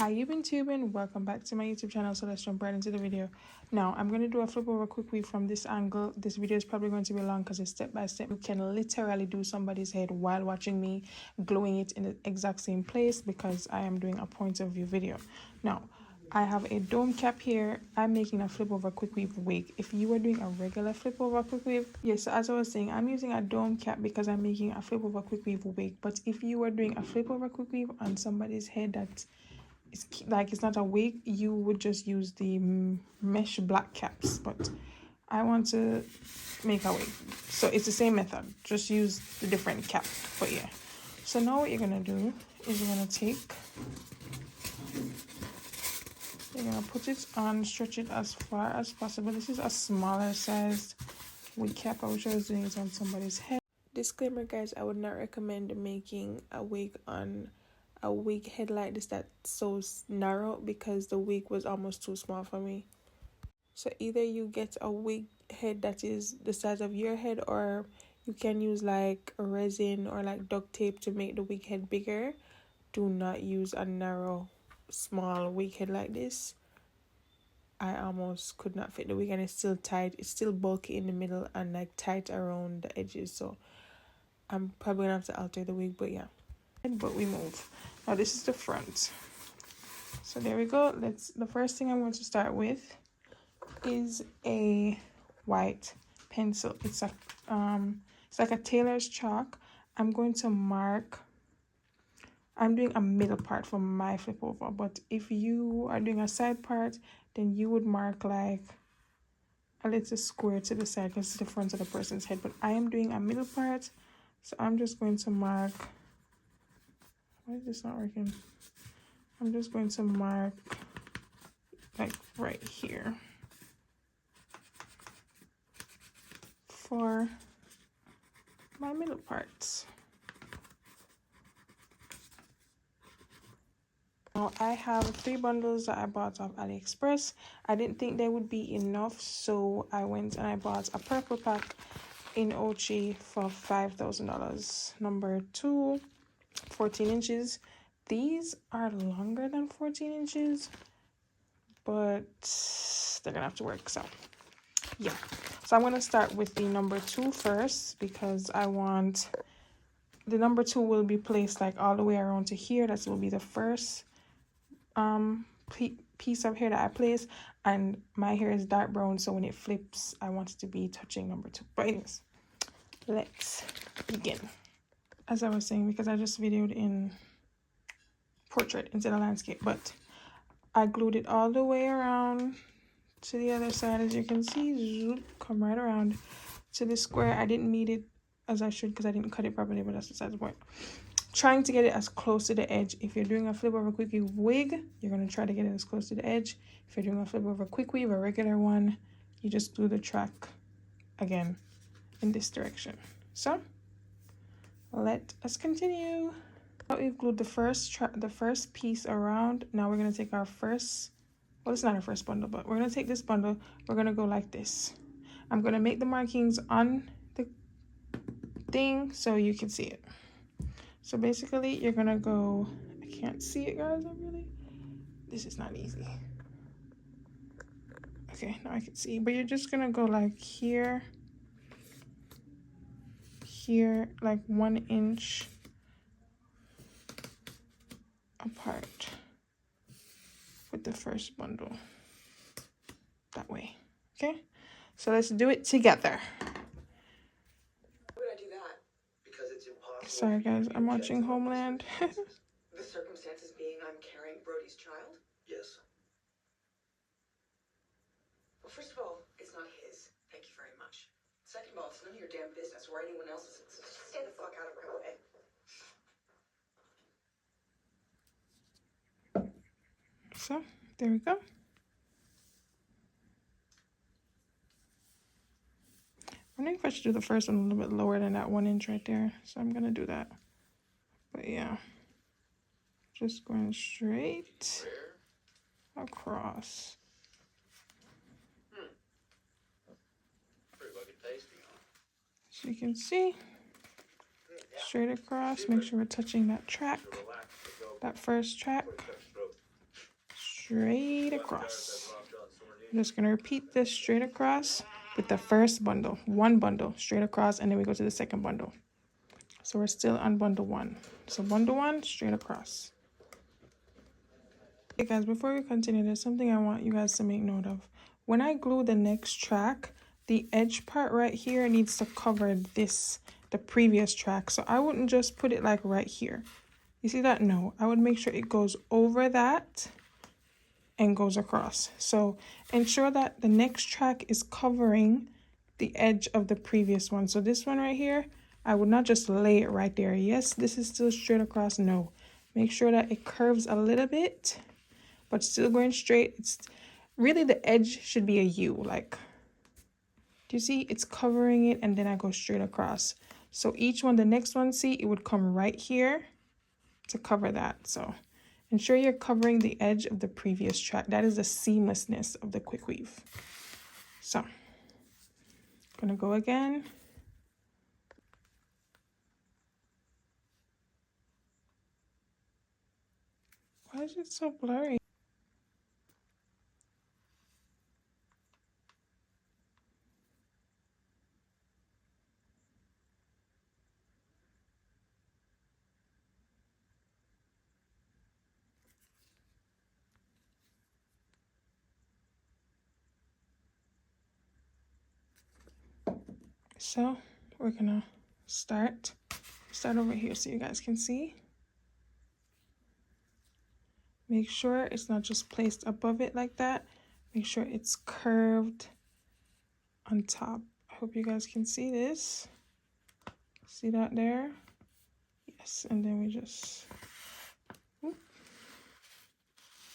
How you been tubing? Welcome back to my YouTube channel. So let's jump right into the video. Now I'm going to do a flip over quick weave from this angle. This video is probably going to be long because it's step by step. You can literally do somebody's head while watching me gluing it in the exact same place because I am doing a point of view video. Now I have a dome cap here. I'm making a flip over quick weave wig. If you were doing a regular flip over quick weave, yes, as I was saying, I'm using a dome cap because I'm making a flip over quick weave wig. But if you were doing a flip over quick weave on somebody's head that it's not a wig, you would just use the mesh black caps. But I want to make a wig, so it's the same method, just use the different cap. But yeah, so now what you're gonna do is you're gonna put it on, stretch it as far as possible. This is a smaller sized wig cap. I wish I was doing it on somebody's head. Disclaimer guys, I would not recommend making a wig on a wig head like this that's so narrow because the wig was almost too small for me. So either you get a wig head that is the size of your head, or you can use like resin or like duct tape to make the wig head bigger. Do not use a narrow small wig head like this. I almost could not fit the wig, and it's still tight. It's still bulky in the middle and like tight around the edges, so I'm probably gonna have to alter the wig. But yeah, but we move. Now this is the front, so there we go. The first thing I'm going to start with is a white pencil. It's like a tailor's chalk. I'm going to mark. I'm doing a middle part for my flip over, but if you are doing a side part, then you would mark like a little square to the side because it's the front of the person's head. But I am doing a middle part, so I'm just going to mark. Why is this not working? I'm just going to mark like right here for my middle parts. Now I have 3 bundles that I bought off AliExpress. I didn't think they would be enough, so I went and I bought a purple pack in Ochi for $5,000. Number 2, 14 inches. These are longer than 14 inches, but they're gonna have to work. So yeah, so I'm gonna start with the number 2 first because I want the number 2 will be placed like all the way around to here. That will be the first piece of hair that I place, and my hair is dark brown, so when it flips I want it to be touching number 2. But anyways, let's begin. As I was saying, because I just videoed in portrait instead of landscape, but I glued it all the way around to the other side. As you can see, zoop, come right around to the square. I didn't meet it as I should because I didn't cut it properly, but that's besides the point. Trying to get it as close to the edge. If you're doing a flip over quick weave wig, you're going to try to get it as close to the edge. If you're doing a flip over quick weave, a regular one, you just glue the track again in this direction. So let us continue. Now we've glued the first piece around. Now we're going to take our first, well, it's not our first bundle, but we're going to take this bundle. We're going to go like this. I'm going to make the markings on the thing so you can see it. So basically you're gonna go, I can't see it guys, this is not easy. Okay, now I can see, but you're just gonna go like here, like 1 inch apart with the first bundle, that way. Okay, so let's do it together. Sorry guys, I'm watching Homeland. The circumstances being I'm carrying Brody's child? Yes. Well, first of all, it's not his. Thank you very much. Second of all, it's none of your damn business or anyone else's. So just stay the fuck out of my way. So, there we go. I think if I should do the first one a little bit lower than that 1 inch right there. So I'm gonna do that. But yeah, just going straight across. Pretty fucking tasty, huh? So you can see, straight across. Make sure we're touching that track, that first track. straight across. I'm just going to repeat this straight across with the first bundle. One bundle straight across, and then we go to the second bundle. So we're still on bundle 1. So bundle 1 straight across. Okay guys, before we continue, there's something I want you guys to make note of. When I glue the next track, the edge part right here needs to cover this, the previous track. So I wouldn't just put it like right here. You see that? No, I would make sure it goes over that and goes across. So ensure that the next track is covering the edge of the previous one. So this one right here, I would not just lay it right there. Yes, this is still straight across. No, make sure that it curves a little bit, but still going straight. It's really, the edge should be a U. Like, do you see? It's covering it, and then I go straight across. So each one, the next one, see, it would come right here to cover that. So ensure you're covering the edge of the previous track. That is the seamlessness of the quick weave. So I'm gonna go again. Why is it so blurry? So we're gonna start over here so you guys can see. Make sure it's not just placed above it like that. Make sure it's curved on top. I hope you guys can see this. See that there? Yes, and then we just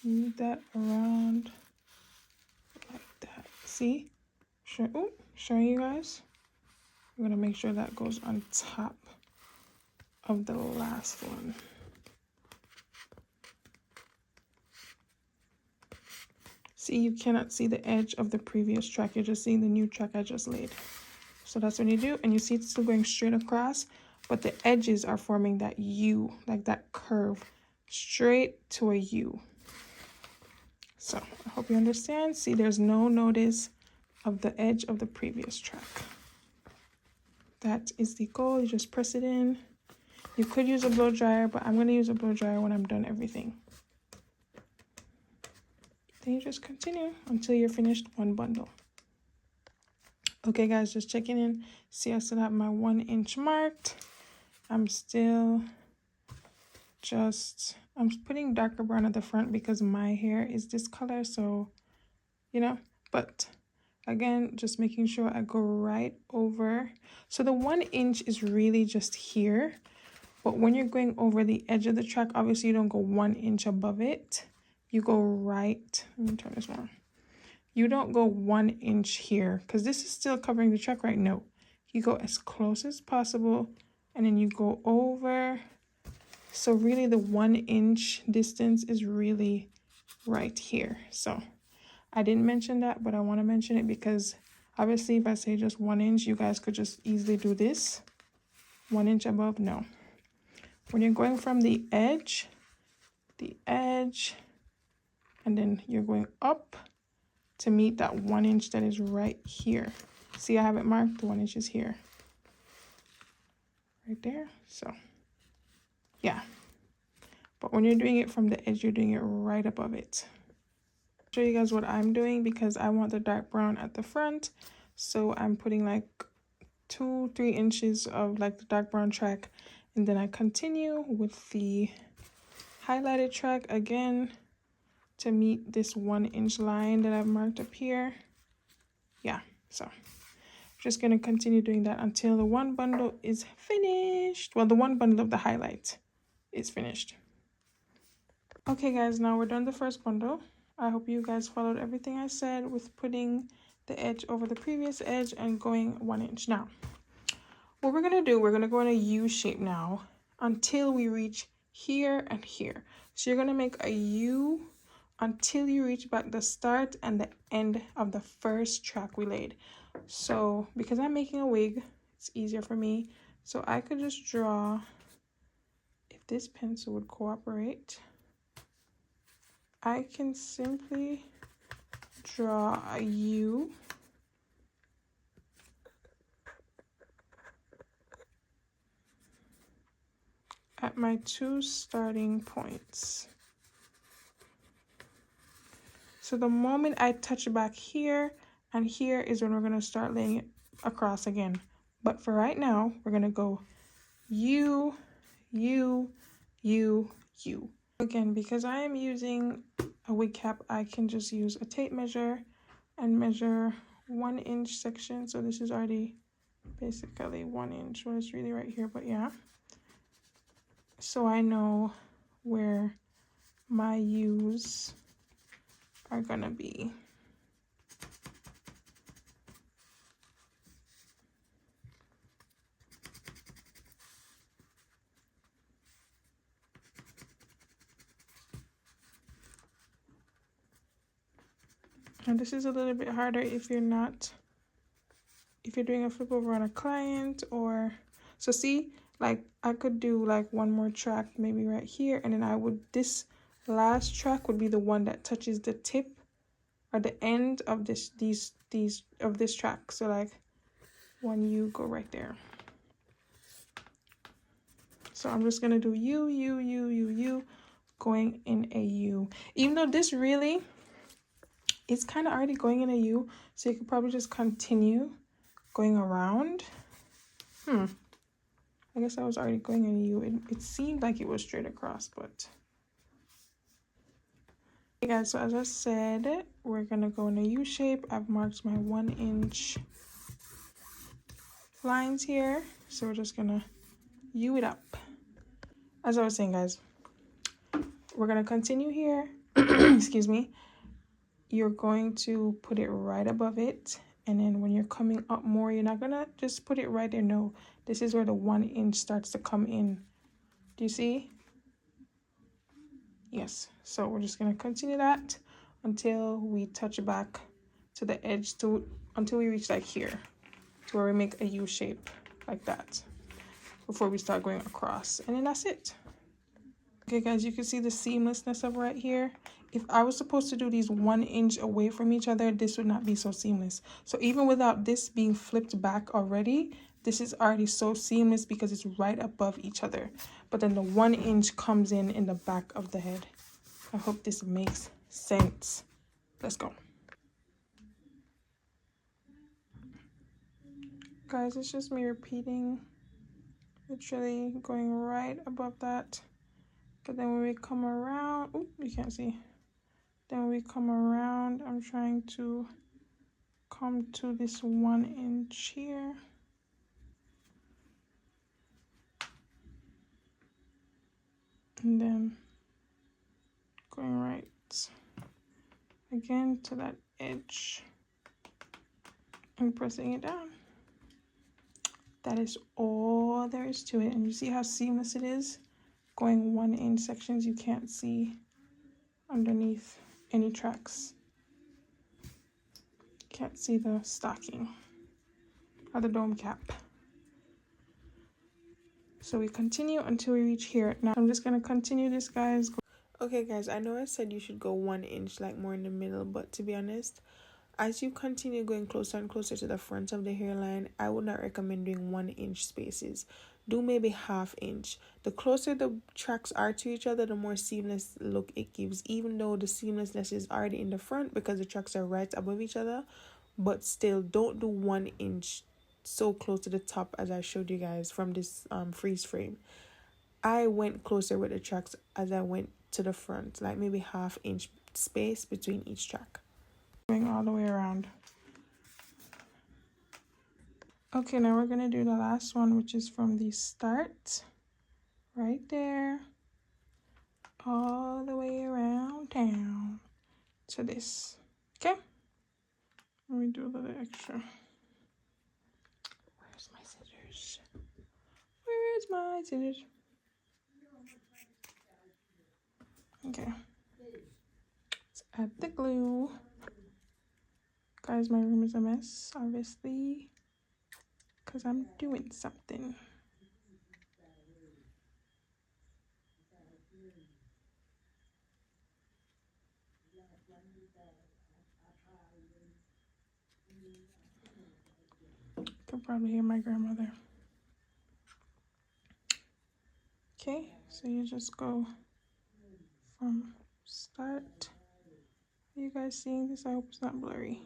move that around like that. See? Showing you guys. We're gonna make sure that goes on top of the last one. See, you cannot see the edge of the previous track. You're just seeing the new track I just laid. So that's what you do. And you see it's still going straight across, but the edges are forming that U, like that curve, straight to a U. So I hope you understand. See, there's no notice of the edge of the previous track. That is the goal. You just press it in. You could use a blow dryer, but I'm going to use a blow dryer when I'm done everything. Then you just continue until you're finished one bundle. Okay guys, just checking in. See, I still have my 1 inch marked. I'm putting darker brown at the front because my hair is this color, so you know, but again, just making sure I go right over. So the 1 inch is really just here, but when you're going over the edge of the track, obviously you don't go 1 inch above it. You go right, let me turn this on. You don't go 1 inch here because this is still covering the track, right? No, you go as close as possible and then you go over. So really the 1 inch distance is really right here. So I didn't mention that, but I want to mention it because obviously if I say just 1 inch, you guys could just easily do this. 1 inch above, no. When you're going from the edge, and then you're going up to meet that 1 inch that is right here. See, I have it marked. The 1 inch is here. Right there. So, yeah. But when you're doing it from the edge, you're doing it right above it. I'll show you guys what I'm doing because I want the dark brown at the front. So I'm putting like 2-3 inches of like the dark brown track. And then I continue with the highlighted track again to meet this 1 inch line that I've marked up here. Yeah, so just gonna continue doing that until the one bundle is finished. Well, the one bundle of the highlight is finished. Okay guys, now we're done the first bundle. I hope you guys followed everything I said with putting the edge over the previous edge and going 1 inch. Now, what we're gonna do, we're gonna go in a U shape now until we reach here and here. So you're gonna make a U until you reach back the start and the end of the first track we laid. So because I'm making a wig, it's easier for me. So I could just draw, if this pencil would cooperate, I can simply draw a U at my two starting points. So the moment I touch back here and here is when we're going to start laying it across again. But for right now, we're going to go U, U, U, U. Again, because I am using a wig cap, I can just use a tape measure and measure 1 inch section. So this is already basically 1 inch. Well, it's really right here, but yeah. So I know where my U's are gonna be. And this is a little bit harder if you're doing a flip over on a client, or so see, like I could do like one more track maybe right here, and then this last track would be the one that touches the tip or the end of this track. So like one U go right there. So I'm just gonna do U, U, U, U, U, going in a U. Even though this really, it's kind of already going in a U, so you could probably just continue going around. I guess I was already going in a U. It seemed like it was straight across, but. Okay guys, so as I said, we're gonna go in a U shape. I've marked my 1 inch lines here. So we're just gonna U it up. As I was saying, guys, we're gonna continue here. Excuse me. You're going to put it right above it, and then when you're coming up more, you're not gonna just put it right there. No, this is where the 1 inch starts to come in. Do you see? Yes. So we're just gonna continue that until we touch back to the edge, until we reach like here, to where we make a U shape like that before we start going across, and then that's it. Okay guys, you can see the seamlessness of right here. If I was supposed to do these 1 inch away from each other, this would not be so seamless. So even without this being flipped back already, this is already so seamless because it's right above each other. But then the 1 inch comes in the back of the head. I hope this makes sense. Let's go. Guys, it's just me repeating, literally going right above that. But then when we come around, oh, you can't see. Then when we come around, I'm trying to come to this 1 inch here. And then going right again to that edge and pressing it down. That is all there is to it. And you see how seamless it is? Going 1 inch sections, you can't see underneath any tracks. Can't see the stocking or the dome cap. So we continue until we reach here. Now I'm just gonna continue this, guys. Okay guys, I know I said you should go 1 inch, like more in the middle, but to be honest, as you continue going closer and closer to the front of the hairline, I would not recommend doing 1 inch spaces. Do maybe ½ inch. The closer the tracks are to each other, the more seamless look it gives, even though the seamlessness is already in the front because the tracks are right above each other. But still, don't do 1 inch so close to the top as I showed you guys from this freeze frame. I went closer with the tracks as I went to the front, like maybe ½ inch space between each track. Going all the way around. Okay, now we're gonna do the last one, which is from the start, right there, all the way around town to this. Okay, let me do a little extra. Where's my scissors? Where's my scissors? Okay, let's add the glue. Guys, my room is a mess, obviously, because I'm doing something. You can probably hear my grandmother. Okay, so you just go from start. Are you guys seeing this? I hope it's not blurry.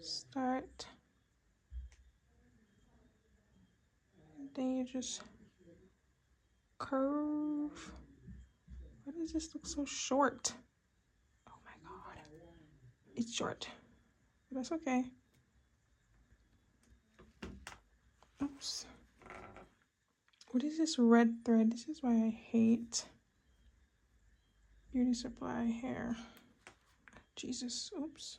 Start. Then you just curve. Why does this look so short? Oh my god. It's short. But that's okay. Oops. What is this red thread? This is why I hate beauty supply hair. Jesus. Oops.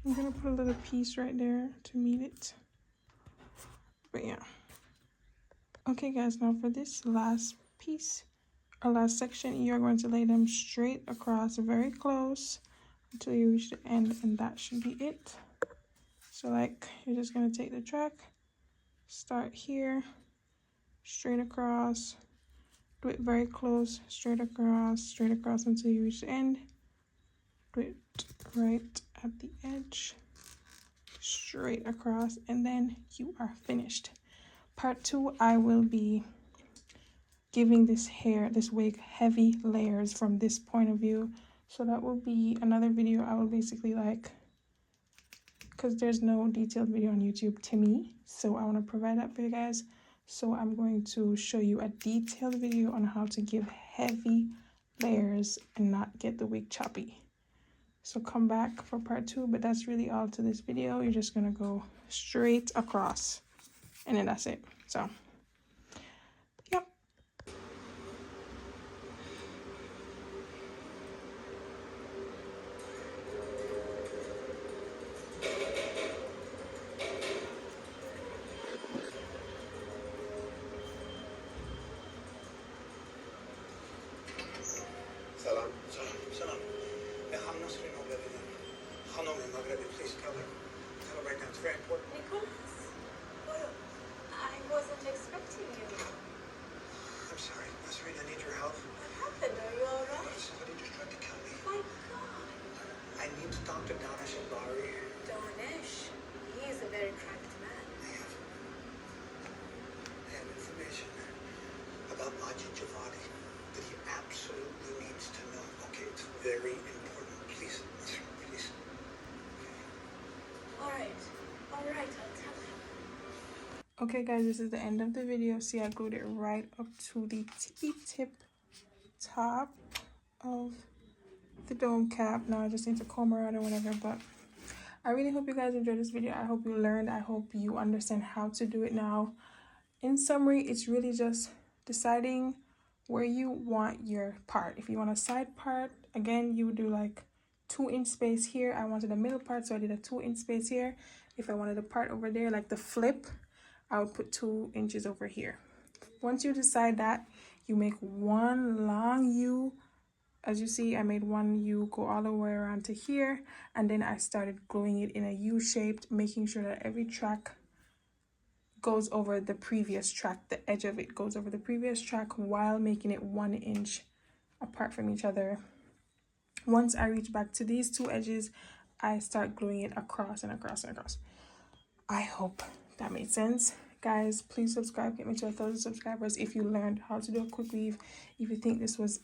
I'm gonna put a little piece right there to meet it. But yeah. Okay guys, now for this last piece, or last section, you're going to lay them straight across, very close, until you reach the end, and that should be it. So like, you're just gonna take the track, start here, straight across, do it very close, straight across until you reach the end. Do it right at the edge, straight across, and then you are finished. Part 2, I will be giving this hair, this wig, heavy layers from this point of view. So that will be another video. I will basically like, because there's no detailed video on YouTube to me, so I want to provide that for you guys. So I'm going to show you a detailed video on how to give heavy layers and not get the wig choppy. So come back for part 2, but that's really all to this video. You're just gonna go straight across, and then that's it. So yep. سلام سلام يا خانم نصرين مغربي خانم المغربي please tell her right now it's very important. Nicholas? Well, I wasn't expecting you. I'm sorry Nasreen, I need your help. What happened? Are you alright? Somebody just tried to kill me. My God. I need to talk to Danish and Bari. Danish? He is a very cracked man. I have information about Majid Javadi that he absolutely needs to know. Okay, it's very important. Please, Nasreen, please. Alright, I'll tell him. Okay guys, this is the end of the video. See, I glued it right up to the tippy tip top of the dome cap. Now I just need to comb around or whatever, but I really hope you guys enjoyed this video. I hope you learned. I hope you understand how to do it now. In summary, it's really just deciding where you want your part. If you want a side part, again, you would do like 2-inch space here. I wanted a middle part, so I did a 2-inch space here. If I wanted a part over there, like the flip, I would put 2 inches over here. Once you decide that, you make one long U. As you see, I made one U go all the way around to here, and then I started gluing it in a U shaped, making sure that every track goes over the previous track. The edge of it goes over the previous track while making it 1 inch apart from each other. Once I reach back to these 2 edges, I start gluing it across and across and across. I hope that made sense. Guys, please subscribe, get me to 1,000 subscribers if you learned how to do a quick weave. If you think this was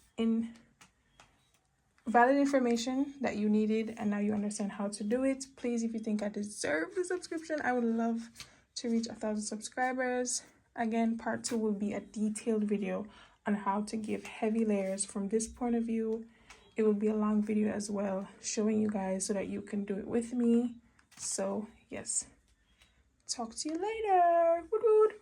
valid information that you needed and now you understand how to do it, please, if you think I deserve the subscription, I would love to reach 1,000 subscribers. Again, part 2 will be a detailed video on how to give heavy layers from this point of view. It will be a long video as well, showing you guys so that you can do it with me. So yes, talk to you later. Woot woot.